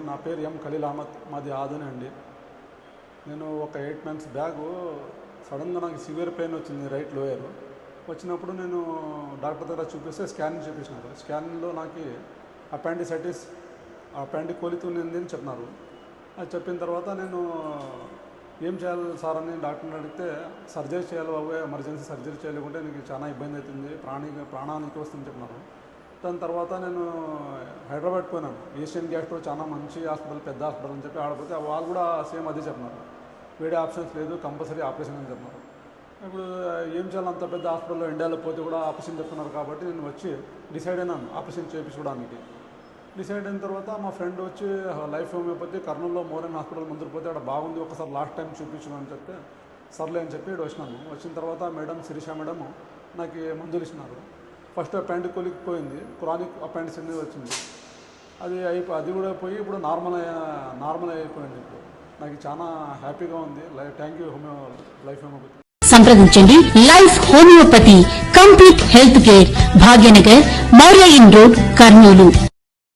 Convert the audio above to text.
నా పేరు ఎం ఖలీల్ అహ్మద్, మాది ఆదోని అండి. నేను ఒక 8 months బ్యాక్ సడన్గా నాకు సివియర్ పెయిన్ వచ్చింది రైట్ లోయర్. వచ్చినప్పుడు నేను డాక్టర్ దగ్గర చూపిస్తే స్కానింగ్ చూపించినారు. స్కానింగ్లో నాకు అపెండిసైటిస్, అపెండికోలిత్ ఉంది అని చెప్పినారు. అది చెప్పిన తర్వాత నేను ఏం చేయాలి సార్ అని డాక్టర్ని అడిగితే, సర్జరీ చేయాలి బాబు, ఎమర్జెన్సీ సర్జరీ చేయలేకుంటే నీకు చాలా ఇబ్బంది అవుతుంది, ప్రాణానికి వస్తుందని చెప్పినారు. దాని తర్వాత నేను హైదరాబాద్ పోయినాను. ఏషియన్ గ్యాస్ట్రో చాలా మంచి హాస్పిటల్, పెద్ద హాస్పిటల్ అని చెప్పి ఆడపోతే వాళ్ళు కూడా సేమ్ అదే చెప్పినారు, వేరే ఆప్షన్స్ లేదు, కంపల్సరీ ఆపరేషన్ అని చెప్పినారు. ఇప్పుడు ఏం చేయాలి, అంత పెద్ద హాస్పిటల్లో ఇండియాలో పోతే కూడా ఆపరేషన్ చెప్తున్నారు. కాబట్టి నేను వచ్చి డిసైడ్ అయినాను ఆపరేషన్ చేయించుకోవడానికి. డిసైడ్ అయిన తర్వాత మా ఫ్రెండ్ వచ్చి లైఫ్ హోమియోపతి కర్నూలులో మోరన్ హాస్పిటల్ ముందు పోతే అక్కడ బాగుంది, ఒకసారి లాస్ట్ టైం చూపించమని చెప్తే సర్లే అని చెప్పి ఇక్కడ వచ్చినాను. వచ్చిన తర్వాత మేడం శిరీష మేడం నాకు మందులు ఇచ్చినారు. ఫస్ట్ అపెండికోలిక్ పోయింది, క్రానిక్ అపెండిక్స్ అనేది వచ్చింది. అది కూడా పోయి ఇప్పుడు నార్మల్ అయిపోయింది. ఇప్పుడు నాకు చాలా హ్యాపీగా ఉంది. Thank you life homeopathy. సంప్రదించండి life homeopathy, complete health care, Bhagyanagar, Maurya inn road, Kurnool.